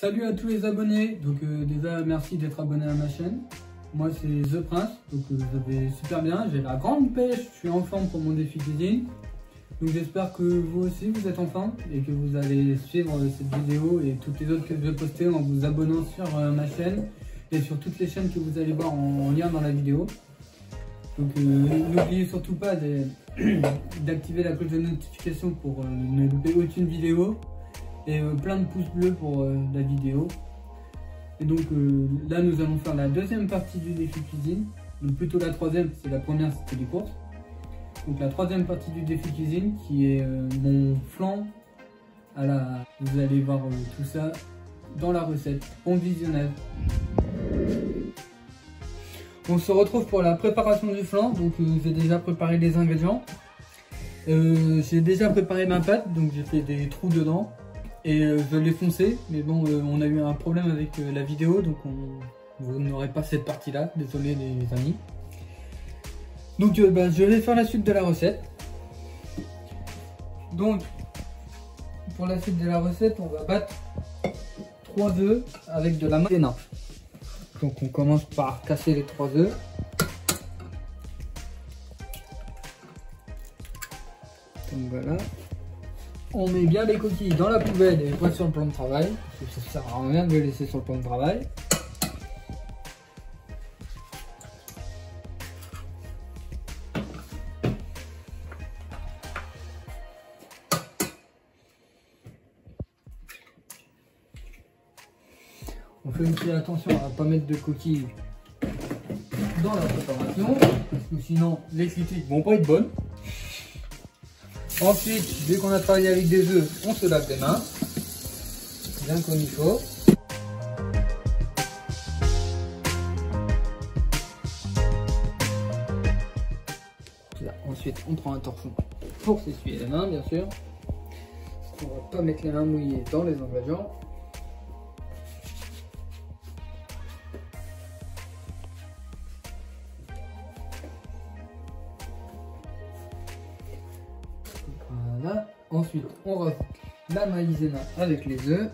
Salut à tous les abonnés, donc déjà merci d'être abonné à ma chaîne. Moi c'est The Prince, donc je vais super bien, j'ai la grande pêche, je suis en forme pour mon défi cuisine. Donc j'espère que vous aussi vous êtes en forme et que vous allez suivre cette vidéo et toutes les autres que je vais poster en vous abonnant sur ma chaîne et sur toutes les chaînes que vous allez voir en lien dans la vidéo. Donc n'oubliez surtout pas d'activer la cloche de notification pour ne louper aucune vidéo. Et plein de pouces bleus pour la vidéo. Et donc là nous allons faire la deuxième partie du défi cuisine, donc plutôt la troisième, parce que la première c'était les courses. Donc la troisième partie du défi cuisine qui est mon flan à la... Vous allez voir tout ça dans la recette. Bon visionnage. On se retrouve pour la préparation du flan, donc j'ai déjà préparé les ingrédients. J'ai déjà préparé ma pâte, donc j'ai fait des trous dedans. Et je l'ai foncé, mais bon, on a eu un problème avec la vidéo, donc vous n'aurez pas cette partie-là, désolé les amis. Donc je vais faire la suite de la recette. Donc, pour la suite de la recette, on va battre 3 œufs avec de la maïzena. Donc on commence par casser les 3 œufs. Donc voilà. On met bien les coquilles dans la poubelle et pas sur le plan de travail, parce que ça sert à rien de les laisser sur le plan de travail. On fait aussi attention à ne pas mettre de coquilles dans la préparation, parce que sinon les critiques vont pas être bonnes. Ensuite, dès qu'on a travaillé avec des œufs, on se lave les mains, bien comme il faut. Là, ensuite, on prend un torchon pour s'essuyer les mains, bien sûr. On ne va pas mettre les mains mouillées dans les ingrédients. Voilà. Ensuite, on rajoute la maïzena avec les œufs.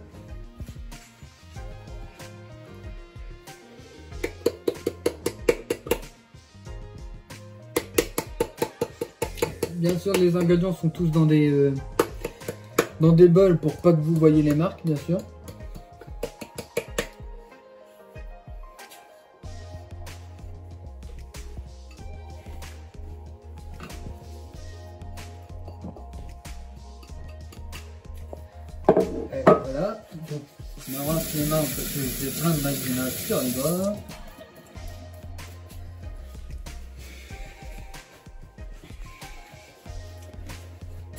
Bien sûr, les ingrédients sont tous dans des bols pour pas que vous voyez les marques, bien sûr. Et voilà, donc je me rince les mains parce que j'ai plein de maïzena sur les bords.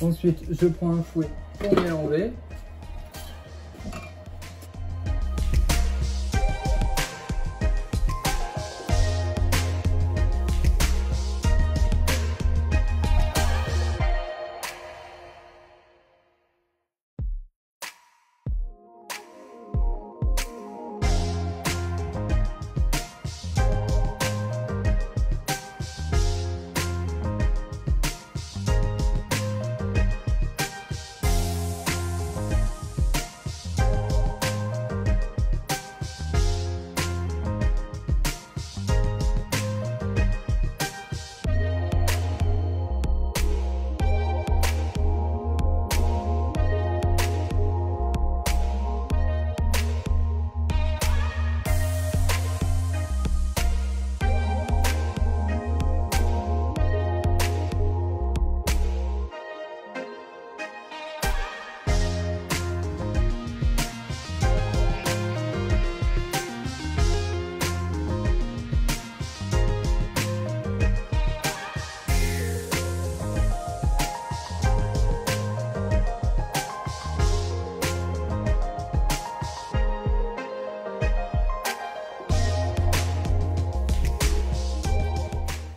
Ensuite, je prends un fouet pour mélanger.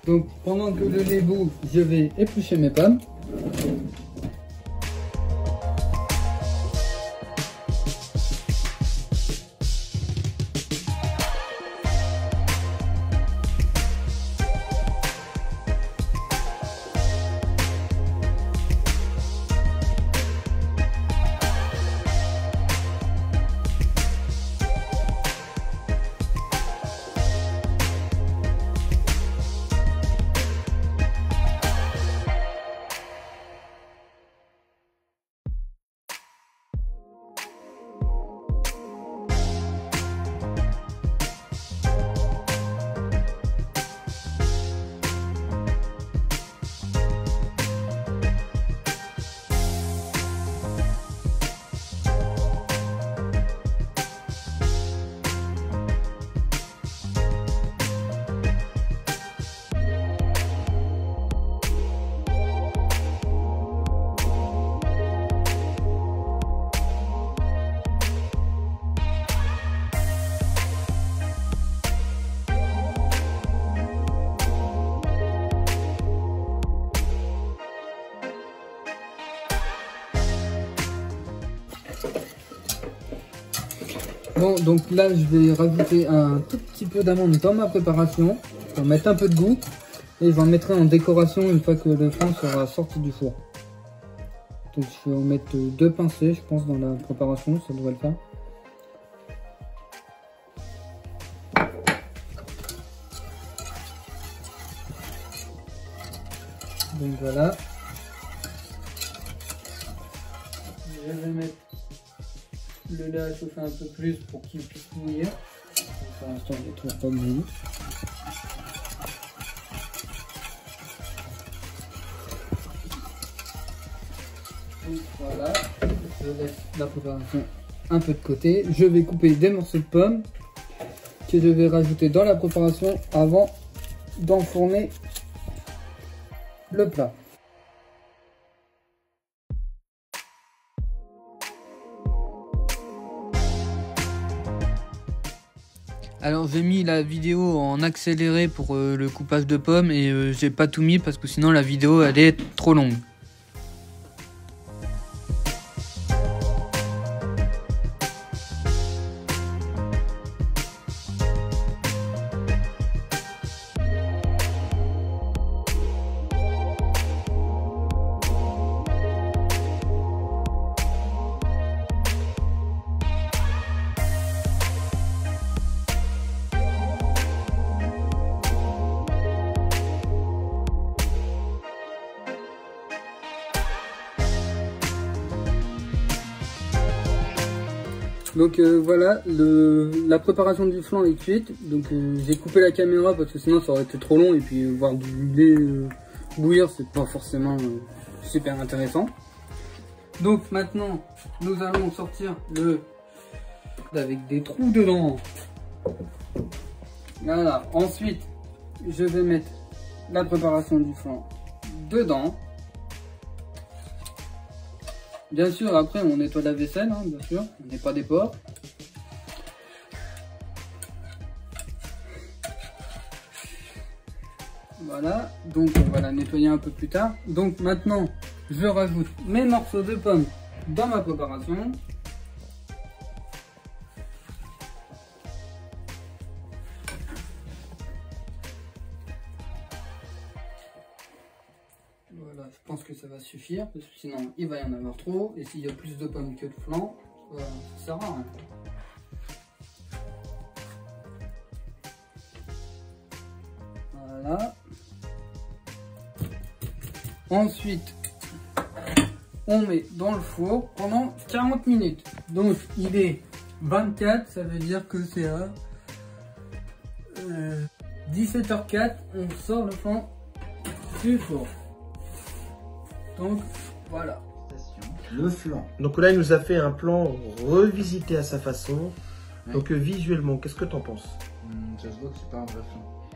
Donc pendant que le lait bout, je vais éplucher mes pommes. Bon, donc là, je vais rajouter un tout petit peu d'amande dans ma préparation pour mettre un peu de goût. Et je vais en mettre en décoration une fois que le flan sera sorti du four. Donc je vais en mettre 2 pincées, je pense, dans la préparation, ça devrait le faire. Donc voilà. Je vais mettre le lait à chauffer un peu plus pour qu'il puisse mouiller. Pour l'instant, il n'est toujours pas mouillé. Donc voilà, je laisse la préparation un peu de côté. Je vais couper des morceaux de pommes que je vais rajouter dans la préparation avant d'enfourner le plat. Alors j'ai mis la vidéo en accéléré pour le coupage de pommes et j'ai pas tout mis parce que sinon la vidéo elle est trop longue. Donc voilà, la préparation du flan est cuite. Donc j'ai coupé la caméra parce que sinon ça aurait été trop long et puis voir du lait bouillir c'est pas forcément super intéressant. Donc maintenant nous allons sortir le avec des trous dedans. Voilà, ensuite je vais mettre la préparation du flan dedans. Bien sûr, après on nettoie la vaisselle, hein, bien sûr, on n'est pas des porcs. Voilà, donc on va la nettoyer un peu plus tard. Donc maintenant, je rajoute mes morceaux de pommes dans ma préparation. Voilà, je pense que ça va suffire, parce que sinon il va y en avoir trop, et s'il y a plus de pommes que de flan, ça sert à rien. Voilà. Ensuite, on met dans le four pendant 40 minutes. Donc il est 24, ça veut dire que c'est à 17h04, on sort le flan du four. Donc voilà. Le flan. Donc là, il nous a fait un plan revisité à sa façon. Ouais. Donc visuellement, qu'est-ce que t'en penses? Ça se voit que c'est pas un vrai flan.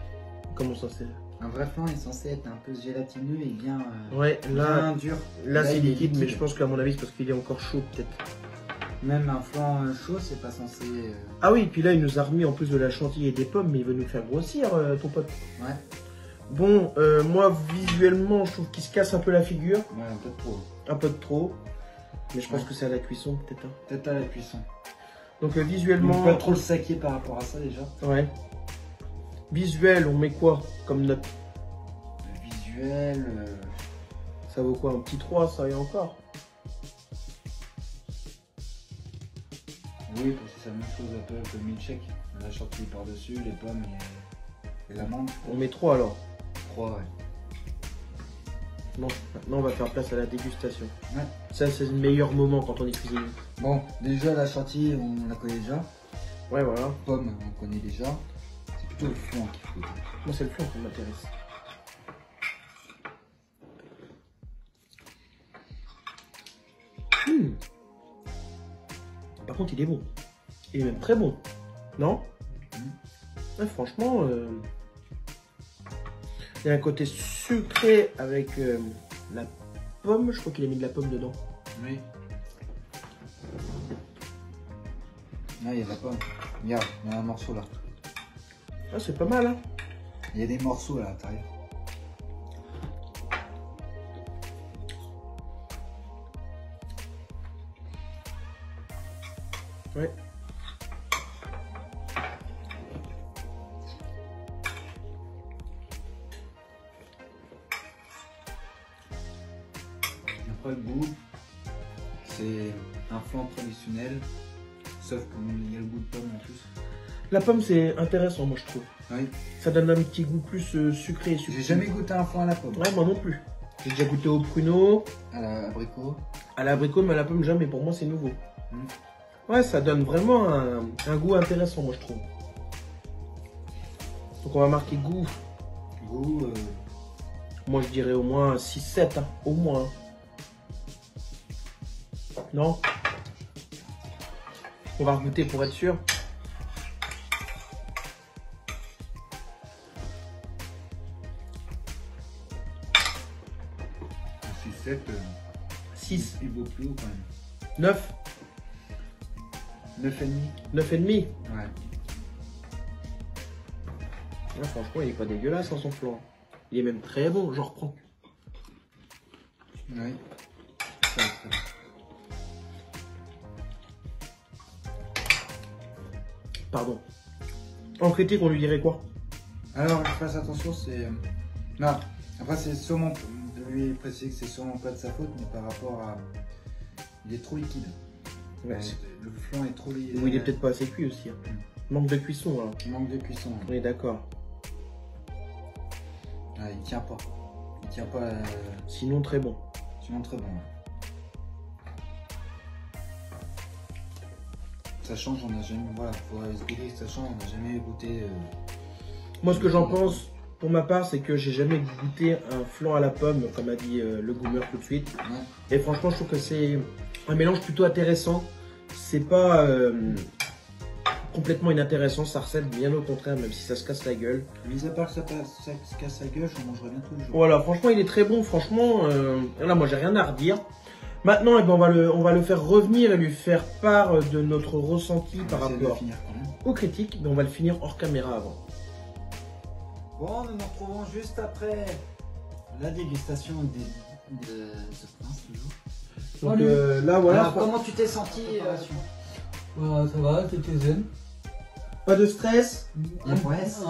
Comment ça c'est? Un vrai flan est censé être un peu gélatineux et bien, Ouais, là, bien dur. là c'est il est liquide, mais je pense qu'à mon avis, c'est parce qu'il est encore chaud peut-être. Même un flan chaud, c'est pas censé. Ah oui, et puis là, il nous a remis en plus de la chantilly et des pommes, mais il veut nous faire grossir, ton pote. Ouais. Bon, moi, visuellement, je trouve qu'il se casse un peu la figure. Ouais, un peu trop. Un peu de trop. Mais je pense que c'est à la cuisson, peut-être. Hein. Peut-être à la cuisson. Donc On visuellement... peut pas trop le saquer par rapport à ça déjà. Ouais. Visuel, on met quoi comme note? Le visuel... Ça vaut quoi? Un petit 3, ça y est encore? Oui, parce que c'est la même chose un peu que le milkshake. La chantilly par-dessus, les pommes et l'amande. On met 3 alors. 3, ouais. Bon, maintenant on va faire place à la dégustation. Ouais. Ça, c'est le meilleur moment quand on est cuisinier. Bon, déjà la chantilly, on la connaît déjà. Ouais, voilà. Pomme, on connaît déjà. C'est plutôt le flan qu'il faut dire. Moi, c'est le flan qui m'intéresse. Par contre, il est bon. Il est même très bon. Non? Ouais, franchement, il y a un côté sucré avec la pomme. Je crois qu'il a mis de la pomme dedans. Oui. Là, il y a de la pomme. Regarde, il y a un morceau là. Ah, c'est pas mal, hein? Il y a des morceaux à l'intérieur. Ouais. après le goût, c'est un flan traditionnel, sauf qu'il y a le goût de pomme en plus. La pomme, c'est intéressant, moi, je trouve. Oui. Ça donne un petit goût plus sucré et sucré. J'ai jamais goûté un flan à la pomme. Ouais, moi non plus. J'ai déjà goûté au pruneau, À l'abricot. à l'abricot, mais à la pomme, jamais. Pour moi, c'est nouveau. Mm. Ouais, ça donne vraiment un goût intéressant, moi, je trouve. Donc, on va marquer goût. Goût, Moi, je dirais au moins 6-7, hein, au moins. Non? On va goûter pour être sûr. un 6-7, 6, il vaut plus haut quand même. 9, 9,5. 9,5. Ouais. Ouais, franchement, il est pas dégueulasse, hein, son flan. Il est même très bon, j'en reprends. Oui. Ça, ça. Pardon. En critique, on lui dirait quoi? Alors, fasse attention, c'est. Non, après, c'est sûrement. De lui préciser que c'est sûrement pas de sa faute, mais par rapport à. Il est trop liquide. Ouais, Le flan est trop liquide. ou il est peut-être pas assez cuit aussi. Hein. Manque de cuisson, alors. Il manque de cuisson. On est d'accord. Ah, il tient pas. Il tient pas. Sinon, très bon. Sinon, très bon. Ça change, on n'a jamais. Voilà, faut expliquer que ça change, on n'a jamais goûté. Moi, ce que j'en pense, pour ma part, c'est que j'ai jamais goûté un flan à la pomme, comme a dit le Goomer tout de suite. Ouais. Et franchement, je trouve que c'est un mélange plutôt intéressant. C'est pas complètement inintéressant, sa recette, bien au contraire, même si ça se casse la gueule. Mis à part que ça se casse la gueule, j'en mangerai bien tous les jours. Voilà, franchement, il est très bon. Franchement, là, moi, j'ai rien à redire. Maintenant, eh ben, on va le faire revenir et lui faire part de notre ressenti par essayer de le rapport finir quand même. aux critiques. Mais on va le finir hors caméra avant. Bon, nous nous retrouvons juste après la dégustation de ce prince toujours. Donc Salut. là, voilà. Alors, comment tu t'es senti Voilà, ça va, c'était zen. Pas de stress. Il y a point S.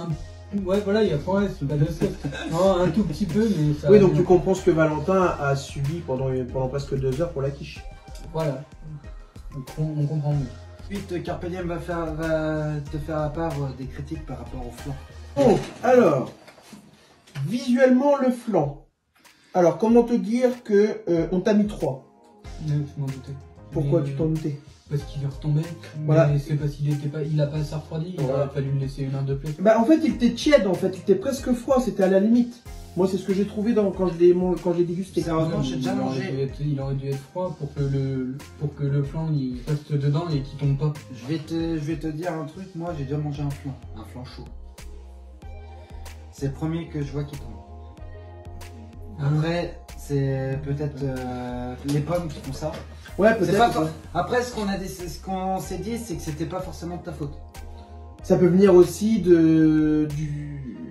Ouais, voilà, il y a point S, pas de stress. Non, un tout petit peu, mais ça. Oui, donc tu comprends ce que Valentin a subi pendant presque 2 heures pour la quiche. Voilà. On comprend mieux. Ensuite, Carpe Diem va te faire à part des critiques par rapport au flan. Bon, alors, visuellement, le flan. Alors, comment te dire que on t'a mis 3? Mais je m'en doutais. Pourquoi Mais, tu t'en doutais? Parce qu'il est retombé. Voilà. Mais c'est parce qu'il était pas, il a pas assez refroidi. Il Voilà. aurait fallu me laisser une heure de plus. Bah, en fait, il était tiède, en fait. Il était presque froid, c'était à la limite. Moi, c'est ce que j'ai trouvé quand je l'ai dégusté. Sérieusement, j'ai déjà mangé. Il aurait dû être froid pour que le flan il reste dedans et qu'il tombe pas. Je vais te dire un truc, moi j'ai déjà mangé un flan chaud. C'est le premier que je vois qui tombe. Après, c'est peut-être les pommes qui font ça. Ouais, C'est peut-être. pas Après, ce qu'on s'est dit, c'est que c'était pas forcément de ta faute. Ça peut venir aussi de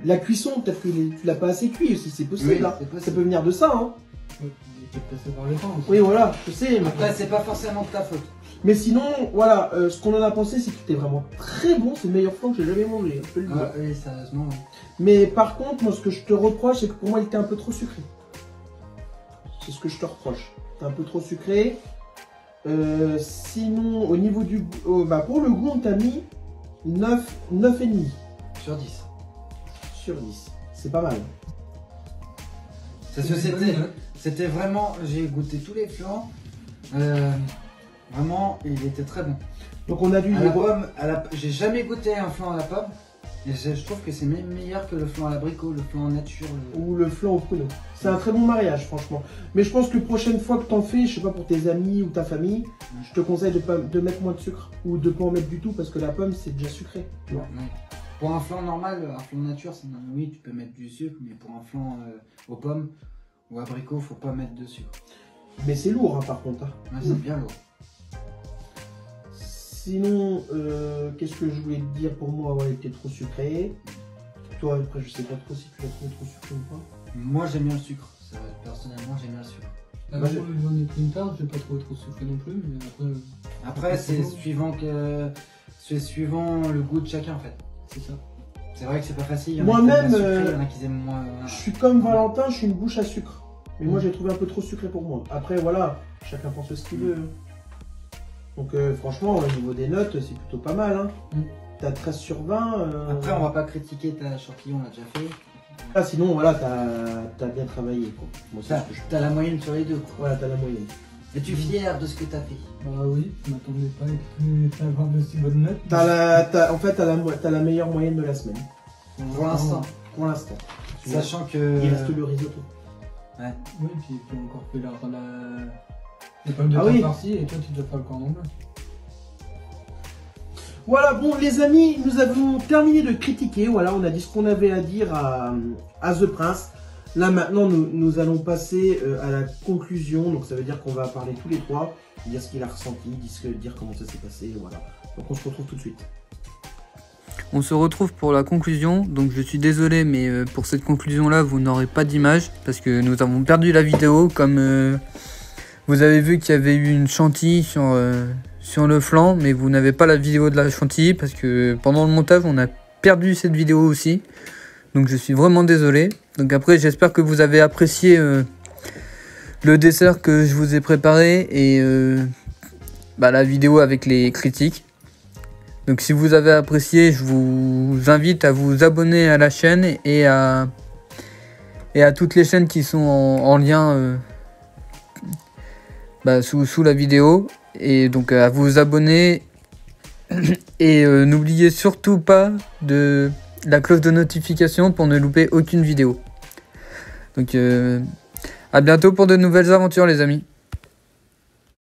la cuisson. Peut-être que tu l'as pas assez cuit aussi, c'est possible. Oui, Hein. c'est possible. Ça peut venir de ça. Hein. Il était passé par le temps aussi. Oui, voilà, je sais. Mais, Après, c'est pas forcément de ta faute. mais sinon, voilà, ce qu'on en a pensé, c'est qu'il était vraiment très bon. C'est le meilleur flan que j'ai jamais mangé, je peux le dire. Ah, oui, sérieusement. Oui. Mais par contre, moi, ce que je te reproche, c'est que pour moi, il était un peu trop sucré. C'est ce que je te reproche. T'es un peu trop sucré. Sinon, au niveau du goût, bah pour le goût, on t'a mis 9,5 Sur 10. sur 10. C'est pas mal. Parce que c'était vraiment. J'ai goûté tous les flans. Vraiment, il était très bon. Donc on a dû À la pomme, j'ai jamais goûté un flan à la pomme. Et je trouve que c'est même meilleur que le flan à l'abricot, le flan en nature. ou le flan au pruneau. C'est un très bon mariage, franchement. Mais je pense que prochaine fois que t'en fais, je sais pas, pour tes amis ou ta famille, je te conseille de mettre moins de sucre ou de pas en mettre du tout parce que la pomme c'est déjà sucré. Tu vois. Ouais. Pour un flan normal, un flan nature, oui, tu peux mettre du sucre, mais pour un flan aux pommes ou abricot, faut pas mettre de sucre. Mais c'est lourd hein, par contre. Hein. Ouais, c'est bien lourd. Sinon, qu'est-ce que je voulais te dire pour moi? Ouais, il était trop sucré. Toi, après, je sais pas trop si tu l'as trouvé trop sucré ou pas. Moi, j'aime bien le sucre. Personnellement, j'aime bien le sucre. Moi, j'en ai pris une part, j'ai pas trouvé trop sucré non plus, mais après. Après, c'est suivant le goût de chacun en fait. C'est ça. C'est vrai que c'est pas facile. Moi-même, il y en a qui aiment moins. Je suis comme Valentin, je suis une bouche à sucre. Mais moi, j'ai trouvé un peu trop sucré pour moi. Après, voilà, chacun pense ce qu'il veut. Donc, franchement, au niveau des notes, c'est plutôt pas mal. Hein. T'as 13 sur 20. Après, on va pas critiquer ta chantilly, on l'a déjà fait. Ah, sinon, voilà, t'as bien travaillé. Quoi. Bon, T'as la moyenne sur les deux. Quoi. Voilà, t'as la moyenne. Es-tu fier de ce que t'as fait? Bah oui, je m'attendais pas à avoir de si bonnes notes. En fait, t'as la meilleure moyenne de la semaine. Pour l'instant. Pour l'instant. Sachant que... Il reste le risotto. Ouais. Oui, puis tu as encore fait les pommes de terre farcies et toi tu dois faire le cordon bleu. Voilà, bon les amis, nous avons terminé de critiquer. Voilà, on a dit ce qu'on avait à dire à The Prince. Là maintenant, nous allons passer à la conclusion. Donc ça veut dire qu'on va parler tous les trois, dire ce qu'il a ressenti, dire comment ça s'est passé. Voilà. Donc on se retrouve tout de suite. On se retrouve pour la conclusion, donc je suis désolé mais pour cette conclusion là vous n'aurez pas d'image parce que nous avons perdu la vidéo comme vous avez vu qu'il y avait eu une chantilly sur le flanc mais vous n'avez pas la vidéo de la chantilly parce que pendant le montage on a perdu cette vidéo aussi, donc je suis vraiment désolé. Donc après j'espère que vous avez apprécié le dessert que je vous ai préparé et la vidéo avec les critiques. Donc si vous avez apprécié, je vous invite à vous abonner à la chaîne et à toutes les chaînes qui sont en lien sous la vidéo. Et donc à vous abonner et n'oubliez surtout pas de la cloche de notification pour ne louper aucune vidéo. Donc à bientôt pour de nouvelles aventures les amis.